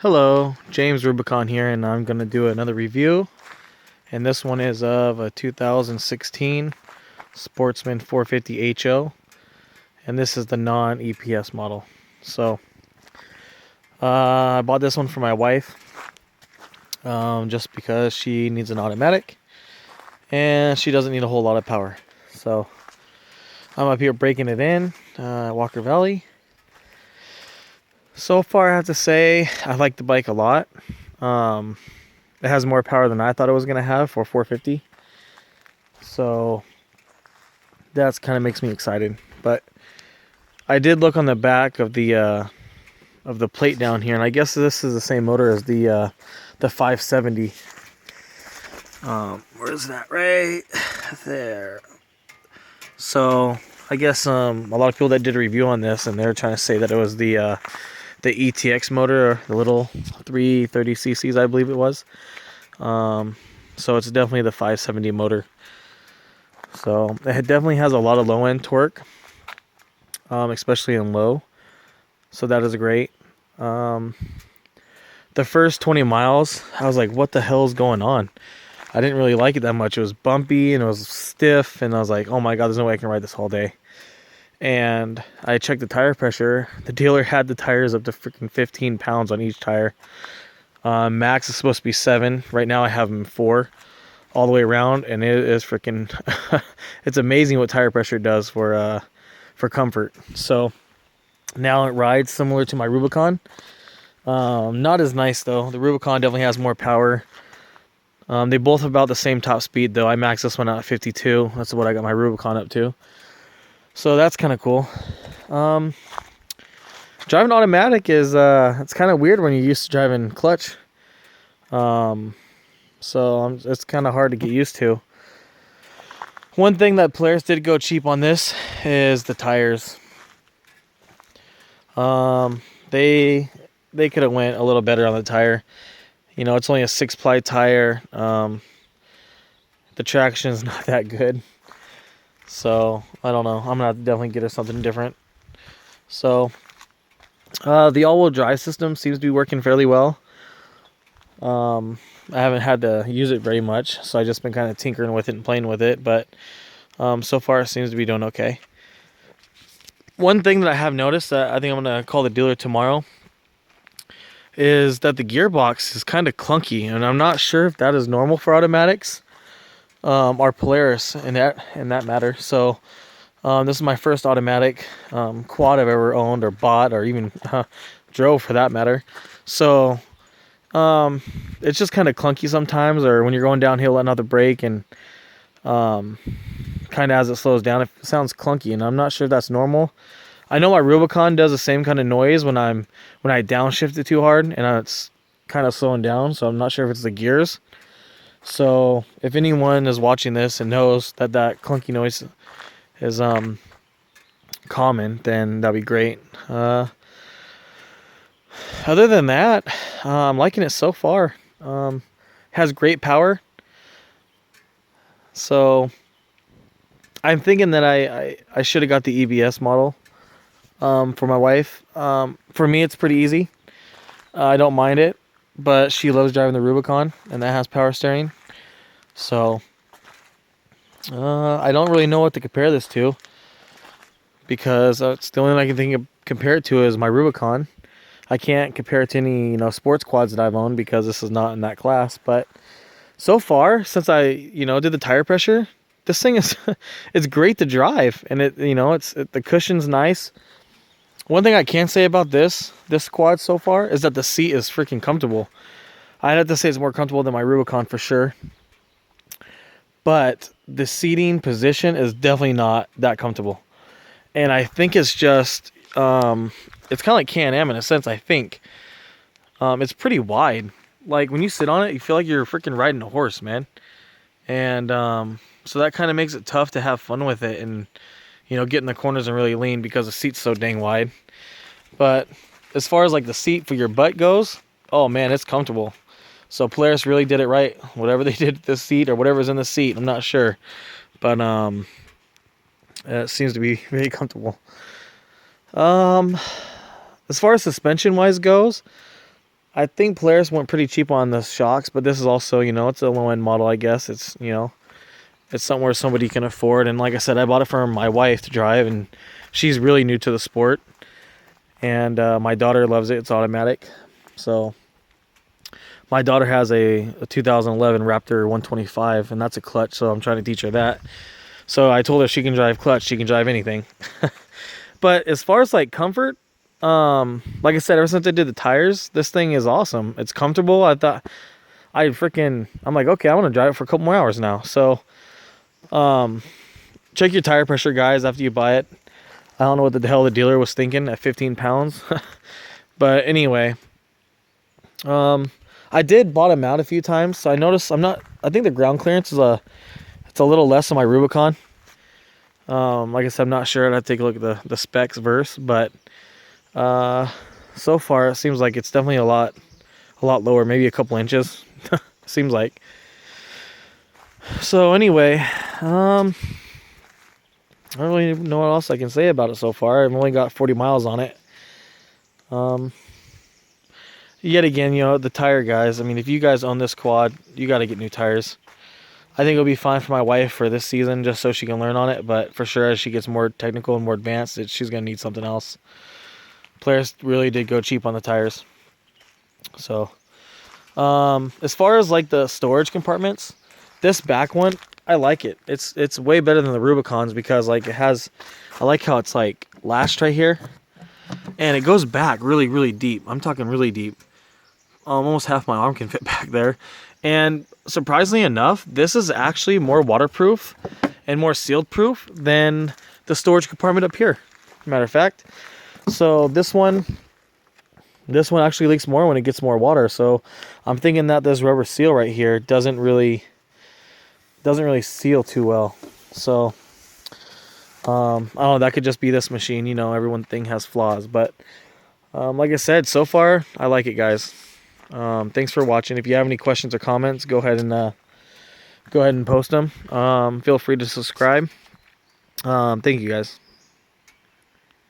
Hello, James Rubicon here, and I'm going to do another review. And this one is of a 2016 Sportsman 450 HO. And this is the non-EPS model. So, I bought this one for my wife. Just because she needs an automatic. And she doesn't need a whole lot of power. So, I'm up here breaking it in, Walker Valley. So far, I have to say, I like the bike a lot. It has more power than I thought it was going to have for 450. So, that's kind of makes me excited. But I did look on the back of the plate down here, and I guess this is the same motor as the 570. Where is that? Right there. So, I guess a lot of people that did a review on this, and they're trying to say that it was the ETX motor, or the little 330 cc's, I believe it was. So it's definitely the 570 motor. So it definitely has a lot of low end torque, especially in low. So that is great. The first 20 miles, I was like, what the hell is going on? I didn't really like it that much. It was bumpy and it was stiff, and I was like, oh my god, there's no way I can ride this all day. And I checked the tire pressure. The dealer had the tires up to freaking 15 pounds on each tire. Max is supposed to be 7. Right now I have them 4 all the way around, and it is freaking it's amazing what tire pressure does for comfort. So now it rides similar to my Rubicon. Not as nice though. The Rubicon definitely has more power. They both have about the same top speed though. I maxed this one out at 52. That's what I got my Rubicon up to. So that's kind of cool. Driving automatic is it's kind of weird when you're used to driving clutch. It's kind of hard to get used to. One thing that Polaris did go cheap on this is the tires. They could have went a little better on the tire. You know, it's only a 6-ply tire. The traction is not that good. So, I don't know. I'm going to have to definitely get her something different. So, the all-wheel drive system seems to be working fairly well. I haven't had to use it very much, so I've just been kind of tinkering with it and playing with it. But so far, it seems to be doing okay. One thing that I have noticed that I think I'm going to call the dealer tomorrow is that the gearbox is kind of clunky, and I'm not sure if that is normal for automatics. Or Polaris in that matter. So this is my first automatic quad I've ever owned or bought or even drove for that matter. So it's just kind of clunky sometimes, or when you're going downhill letting out the brake, and kind of as it slows down, it sounds clunky, and I'm not sure if that's normal. I know my Rubicon does the same kind of noise when I downshift it too hard, and it's kind of slowing down, so I'm not sure if it's the gears. So if anyone is watching this and knows that clunky noise is common, then that'd be great. Other than that, I'm liking it so far. Has great power. So I'm thinking that I should have got the EBS model for my wife. For me, it's pretty easy. I don't mind it. But she loves driving the Rubicon, and that has power steering. So, I don't really know what to compare this to, because it's the only thing I can think of compare it to is my Rubicon. I can't compare it to any sports quads that I've owned, because this is not in that class. But so far, since I did the tire pressure, this thing is it's great to drive, and the cushion's nice. One thing I can say about this quad so far is that the seat is freaking comfortable. I'd have to say it's more comfortable than my Rubicon for sure. But the seating position is definitely not that comfortable. And I think it's just, it's kind of like Can-Am in a sense, I think. It's pretty wide. Like when you sit on it, you feel like you're freaking riding a horse, man. And so that kind of makes it tough to have fun with it and get in the corners and really lean, because the seat's so dang wide. But as far as like the seat for your butt goes, oh man, it's comfortable. So Polaris really did it right. Whatever they did to the seat, or whatever's in the seat, I'm not sure. But it seems to be very comfortable. As far as suspension wise goes, I think Polaris went pretty cheap on the shocks, but this is also, you know, it's a low-end model, I guess. It's, you know, it's somewhere somebody can afford. And like I said, I bought it for my wife to drive, and she's really new to the sport. And my daughter loves it. It's automatic. So my daughter has a 2011 Raptor 125, and that's a clutch, so I'm trying to teach her that. So I told her she can drive clutch, she can drive anything. But as far as like comfort, like I said, ever since I did the tires, this thing is awesome. It's comfortable. I'm like, okay, I want to drive it for a couple more hours now. So check your tire pressure, guys, after you buy it. I don't know what the hell the dealer was thinking at 15 pounds. But anyway, I did bottom out a few times, so I noticed I think the ground clearance is it's a little less on my Rubicon. Like I said, I'm not sure. I'd have to take a look at the specs verse, but so far it seems like it's definitely a lot lower, maybe a couple inches. Seems like. So anyway, I don't really know what else I can say about it so far. I've only got 40 miles on it. Yet again, you know, the tire guys, I mean, if you guys own this quad, you got to get new tires. I think it'll be fine for my wife for this season, just so she can learn on it. But for sure, as she gets more technical and more advanced, she's going to need something else. Polaris really did go cheap on the tires. So, as far as like the storage compartments, this back one, I like it. It's way better than the Rubicons because like I like how it's like lashed right here. And it goes back really, really deep. I'm talking really deep. Almost half my arm can fit back there. And surprisingly enough, this is actually more waterproof and more sealed proof than the storage compartment up here, matter of fact. So this one actually leaks more when it gets more water. So I'm thinking that this rubber seal right here doesn't really seal too well. So I don't know, that could just be this machine, you know, everyone thing has flaws, but like I said, so far I like it, guys. Thanks for watching. If you have any questions or comments, go ahead and post them. Feel free to subscribe. Thank you, guys.